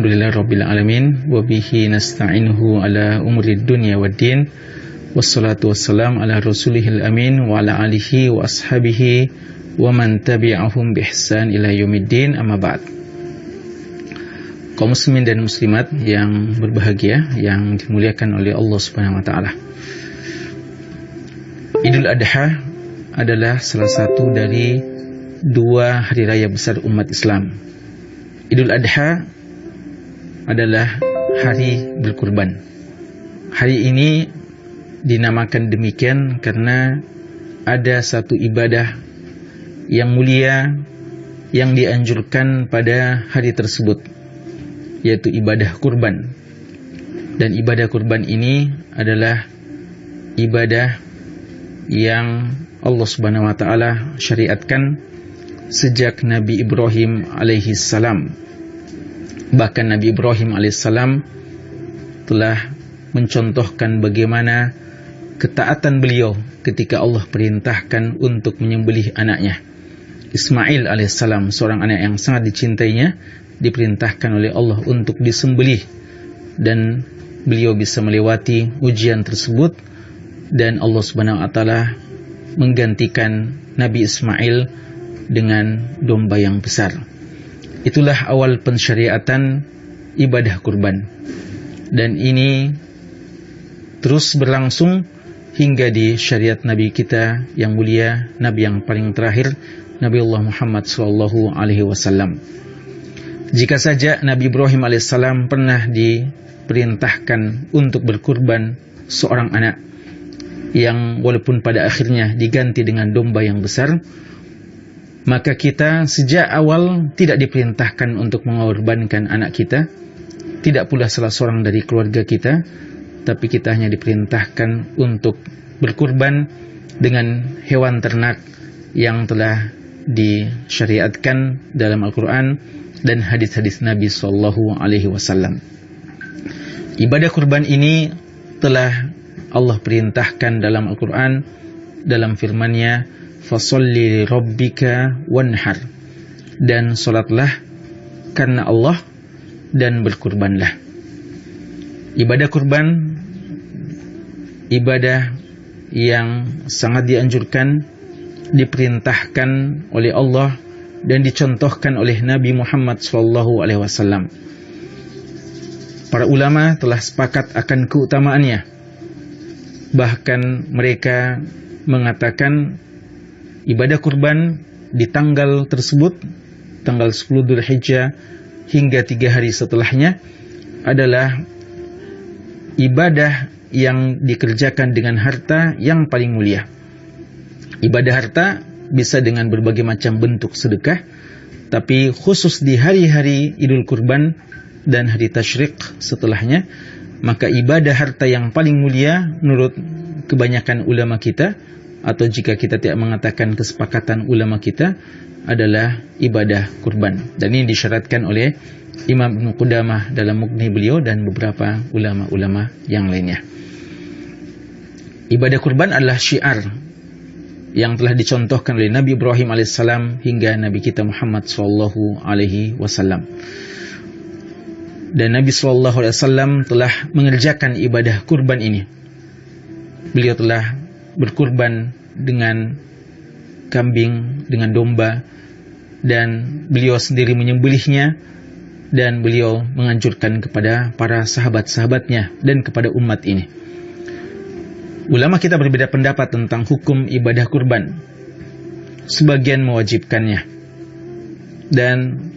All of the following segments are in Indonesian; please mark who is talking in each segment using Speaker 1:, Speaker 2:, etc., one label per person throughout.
Speaker 1: Alhamdulillahirrabbilalamin. Wabihi nasta'inuhu ala umurid dunya waddin. Wassalatu wassalam ala rasulihil amin. Wa ala alihi wa ashabihi wa man tabi'ahum bihsan ila yaumiddin. Amma ba'd. Kaum muslimin dan muslimat yang berbahagia, yang dimuliakan oleh Allah Subhanahu wa taala. Idul Adha adalah salah satu dari dua hari raya besar umat Islam. Idul Adha adalah hari berkurban. Hari ini dinamakan demikian karena ada satu ibadah yang mulia yang dianjurkan pada hari tersebut, yaitu ibadah kurban. Dan ibadah kurban ini adalah ibadah yang Allah Subhanahu wa taala syariatkan sejak Nabi Ibrahim alaihi salam. Bahkan Nabi Ibrahim alaihissalam telah mencontohkan bagaimana ketaatan beliau ketika Allah perintahkan untuk menyembelih anaknya. Ismail alaihissalam, seorang anak yang sangat dicintainya, diperintahkan oleh Allah untuk disembelih. Dan beliau bisa melewati ujian tersebut, dan Allah Subhanahu wa taala menggantikan Nabi Ismail dengan domba yang besar. Itulah awal pensyariatan ibadah kurban. Dan ini terus berlangsung hingga di syariat Nabi kita yang mulia, Nabi yang paling terakhir, Nabi Allah Muhammad SAW. Jika saja Nabi Ibrahim alaihissalam pernah diperintahkan untuk berkurban seorang anak, yang walaupun pada akhirnya diganti dengan domba yang besar, maka kita sejak awal tidak diperintahkan untuk mengorbankan anak kita, tidak pula salah seorang dari keluarga kita, tapi kita hanya diperintahkan untuk berkurban dengan hewan ternak yang telah disyariatkan dalam Al-Quran dan hadis-hadis Nabi SAW. Ibadah kurban ini telah Allah perintahkan dalam Al-Quran, dalam firman-Nya, fasolli rabbika wanhar, dan solatlah karena Allah dan berkurbanlah. Ibadah kurban ibadah yang sangat dianjurkan, diperintahkan oleh Allah dan dicontohkan oleh Nabi Muhammad SAW. Para ulama telah sepakat akan keutamaannya. Bahkan mereka mengatakan ibadah kurban di tanggal tersebut, tanggal 10 Dzulhijjah hingga 3 hari setelahnya, adalah ibadah yang dikerjakan dengan harta yang paling mulia. Ibadah harta bisa dengan berbagai macam bentuk sedekah, tapi khusus di hari-hari Idul Kurban dan hari Tasyrik setelahnya, maka ibadah harta yang paling mulia menurut kebanyakan ulama kita, atau jika kita tidak mengatakan kesepakatan ulama kita, adalah ibadah kurban. Dan ini disyaratkan oleh Imam Ibnu Qudamah dalam Mughni beliau dan beberapa ulama-ulama yang lainnya. Ibadah kurban adalah syiar yang telah dicontohkan oleh Nabi Ibrahim alaihissalam hingga Nabi kita Muhammad SAW. Dan Nabi SAW telah mengerjakan ibadah kurban ini. Beliau telah berkurban dengan kambing, dengan domba, dan beliau sendiri menyembelihnya, dan beliau menganjurkan kepada para sahabat-sahabatnya dan kepada umat ini. Ulama kita berbeda pendapat tentang hukum ibadah kurban. Sebagian mewajibkannya, dan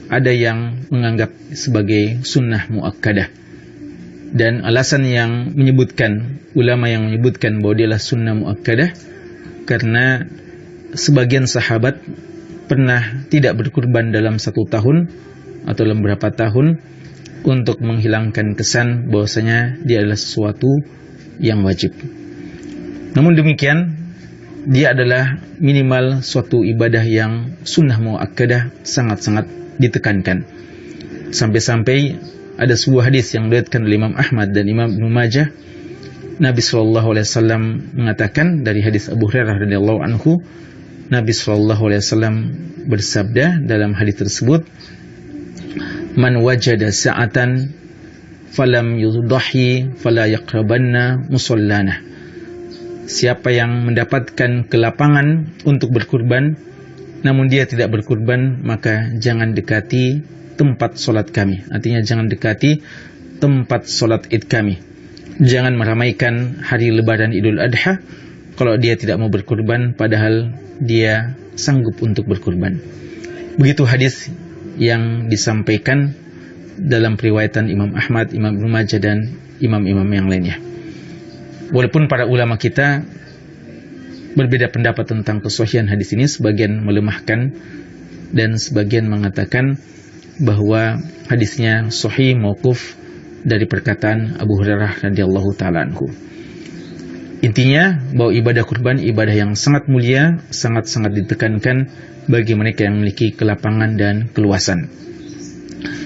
Speaker 1: ada yang menganggap sebagai sunnah muakkadah. Dan alasan yang menyebutkan, ulama yang menyebutkan bahwa dia adalah sunnah muakkadah, karena sebagian sahabat pernah tidak berkurban dalam 1 tahun atau dalam beberapa tahun, untuk menghilangkan kesan bahwasanya dia adalah sesuatu yang wajib. Namun demikian, dia adalah minimal suatu ibadah yang sunnah muakkadah, sangat-sangat ditekankan. Sampai-sampai ada sebuah hadis yang diriwayatkan oleh Imam Ahmad dan Imam Ibnu Majah, Nabi SAW mengatakan dari hadis Abu Hurairah radhiyallahu anhu, Nabi SAW bersabda dalam hadis tersebut, man wajada sa'atan falam yudhahi fala yaqrabanna musallana. Siapa yang mendapatkan kelapangan untuk berkurban namun dia tidak berkurban, maka jangan dekati tempat solat kami. Artinya jangan dekati tempat solat id kami. Jangan meramaikan hari lebaran Idul Adha kalau dia tidak mau berkurban padahal dia sanggup untuk berkurban. Begitu hadis yang disampaikan dalam periwayatan Imam Ahmad, Imam Ibnu Majah dan imam-imam yang lainnya. Walaupun para ulama kita berbeda pendapat tentang kesahihan hadis ini, sebagian melemahkan dan sebagian mengatakan bahwa hadisnya sahih mauquf dari perkataan Abu Hurairah radhiyallahu taala anhu. Intinya bahwa ibadah kurban ibadah yang sangat mulia, sangat-sangat ditekankan bagi mereka yang memiliki kelapangan dan keluasan.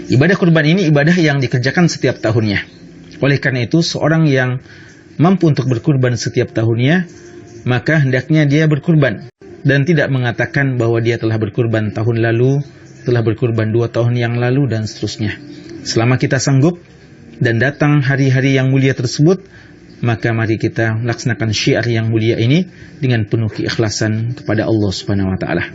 Speaker 1: Ibadah kurban ini ibadah yang dikerjakan setiap tahunnya. Oleh karena itu, seorang yang mampu untuk berkurban setiap tahunnya, maka hendaknya dia berkurban dan tidak mengatakan bahwa dia telah berkurban tahun lalu, telah berkurban 2 tahun yang lalu dan seterusnya. Selama kita sanggup dan datang hari-hari yang mulia tersebut, maka mari kita laksanakan syiar yang mulia ini dengan penuh keikhlasan kepada Allah Subhanahu wa taala.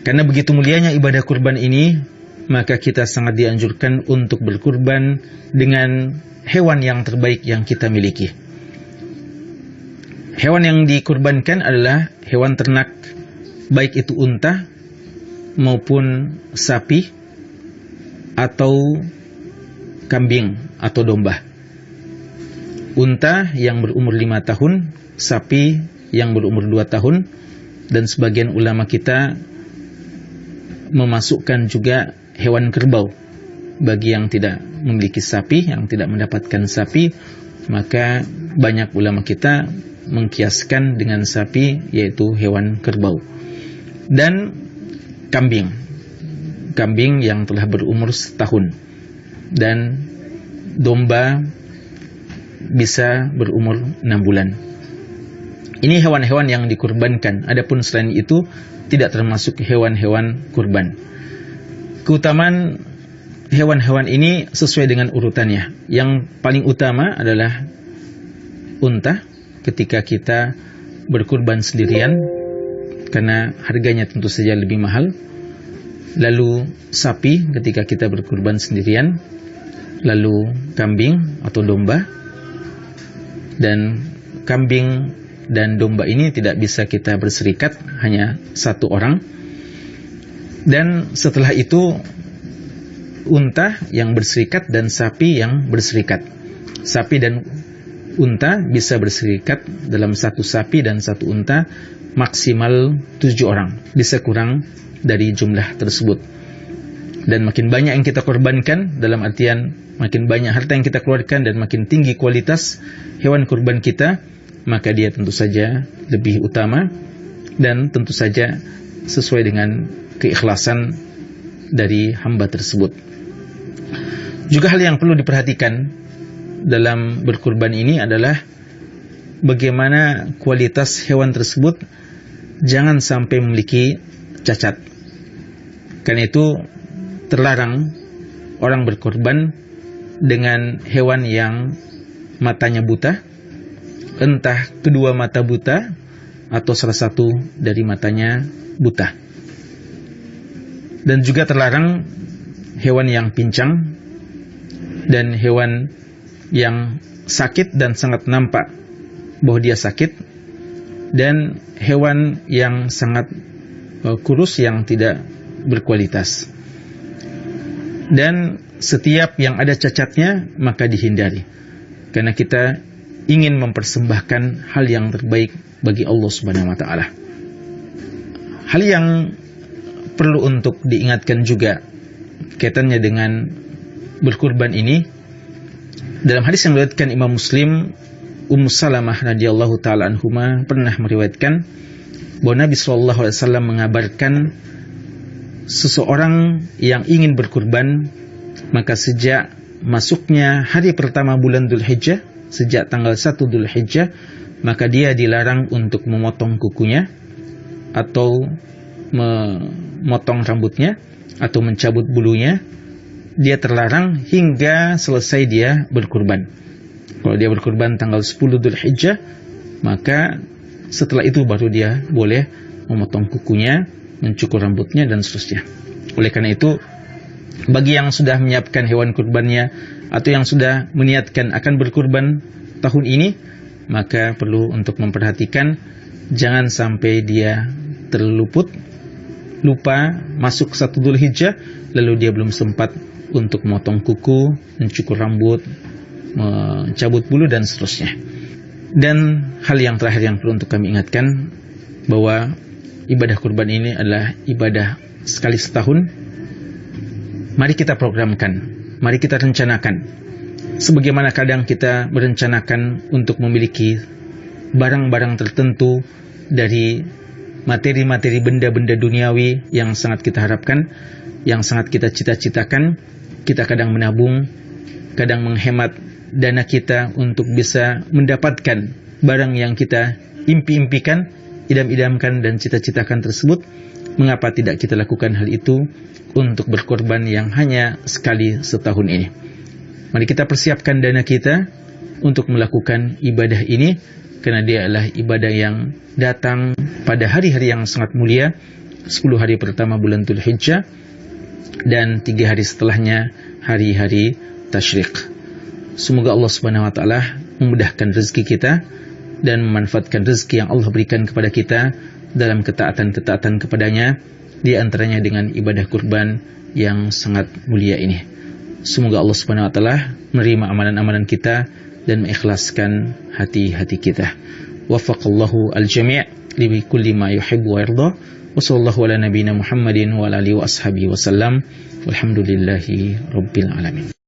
Speaker 1: Karena begitu mulianya ibadah kurban ini, maka kita sangat dianjurkan untuk berkurban dengan hewan yang terbaik yang kita miliki. Hewan yang dikurbankan adalah hewan ternak, baik itu unta maupun sapi atau kambing atau domba. Unta yang berumur 5 tahun, sapi yang berumur 2 tahun, dan sebagian ulama kita memasukkan juga hewan kerbau. Bagi yang tidak memiliki sapi, yang tidak mendapatkan sapi, maka banyak ulama kita mengkiaskan dengan sapi, yaitu hewan kerbau. Dan kambing. Kambing yang telah berumur setahun. Dan domba bisa berumur 6 bulan. Ini hewan-hewan yang dikurbankan. Adapun selain itu tidak termasuk hewan-hewan kurban. Keutamaan hewan-hewan ini sesuai dengan urutannya. Yang paling utama adalah unta ketika kita berkurban sendirian, karena harganya tentu saja lebih mahal. Lalu sapi ketika kita berkurban sendirian. Lalu kambing atau domba. Dan kambing dan domba ini tidak bisa kita berserikat, hanya 1 orang. Dan setelah itu unta yang berserikat dan sapi yang berserikat. Sapi dan unta bisa berserikat dalam 1 sapi dan 1 unta maksimal 7 orang. Bisa kurang dari jumlah tersebut. Dan makin banyak yang kita korbankan, dalam artian makin banyak harta yang kita keluarkan dan makin tinggi kualitas hewan kurban kita, maka dia tentu saja lebih utama dan tentu saja sesuai dengan keikhlasan dari hamba tersebut. Juga hal yang perlu diperhatikan dalam berkurban ini adalah bagaimana kualitas hewan tersebut jangan sampai memiliki cacat. Karena itu terlarang orang berkorban dengan hewan yang matanya buta, entah kedua mata buta atau salah satu dari matanya buta. Dan juga terlarang hewan yang pincang dan hewan yang sakit dan sangat nampak bahwa dia sakit, dan hewan yang sangat kurus yang tidak berkualitas. Dan setiap yang ada cacatnya maka dihindari, karena kita ingin mempersembahkan hal yang terbaik bagi Allah Subhanahu wa taala. Hal yang perlu untuk diingatkan juga kaitannya dengan berkurban ini, dalam hadis yang diriwayatkan Imam Muslim, Ummu Salamah radhiyallahu taala anhuma pernah meriwayatkan bahwa Nabi sallallahu alaihi wasallam mengabarkan seseorang yang ingin berkurban, maka sejak masuknya hari pertama bulan Dzulhijjah, sejak tanggal 1 Dzulhijjah, maka dia dilarang untuk memotong kukunya atau memotong rambutnya atau mencabut bulunya dia terlarang hingga selesai dia berkurban. Kalau dia berkurban tanggal 10 Dzulhijjah, maka setelah itu baru dia boleh memotong kukunya, mencukur rambutnya, dan seterusnya. Oleh karena itu, bagi yang sudah menyiapkan hewan kurbannya atau yang sudah meniatkan akan berkurban tahun ini, maka perlu untuk memperhatikan jangan sampai dia lupa masuk 1 Dzulhijjah lalu dia belum sempat untuk memotong kuku, mencukur rambut, mencabut bulu, dan seterusnya. Dan hal yang terakhir yang perlu untuk kami ingatkan, bahwa ibadah kurban ini adalah ibadah sekali setahun. Mari kita programkan, mari kita rencanakan. Sebagaimana kadang kita merencanakan untuk memiliki barang-barang tertentu dari materi-materi benda-benda duniawi yang sangat kita harapkan, yang sangat kita cita-citakan, kita kadang menabung, kadang menghemat dana kita untuk bisa mendapatkan barang yang kita impi-impikan, idam-idamkan dan cita-citakan tersebut. Mengapa tidak kita lakukan hal itu untuk berkorban yang hanya sekali setahun ini? Mari kita persiapkan dana kita untuk melakukan ibadah ini, karena dia adalah ibadah yang datang pada hari-hari yang sangat mulia, 10 hari pertama bulan Dzulhijjah dan 3 hari setelahnya hari-hari tasyrik. Semoga Allah Subhanahu wa taala memudahkan rezeki kita dan memanfaatkan rezeki yang Allah berikan kepada kita dalam ketaatan-ketaatan kepadanya, di antaranya dengan ibadah kurban yang sangat mulia ini. Semoga Allah Subhanahu wa taala menerima amalan-amalan kita dan mengikhlaskan hati-hati kita. Waffaqallahu al-jami' li kulli ma yuhibbu wa yarda. Wa sallallahu ala nabiyyina Muhammadin wa ala alihi wa ashabihi wa sallam. Walhamdulillahi rabbil alamin.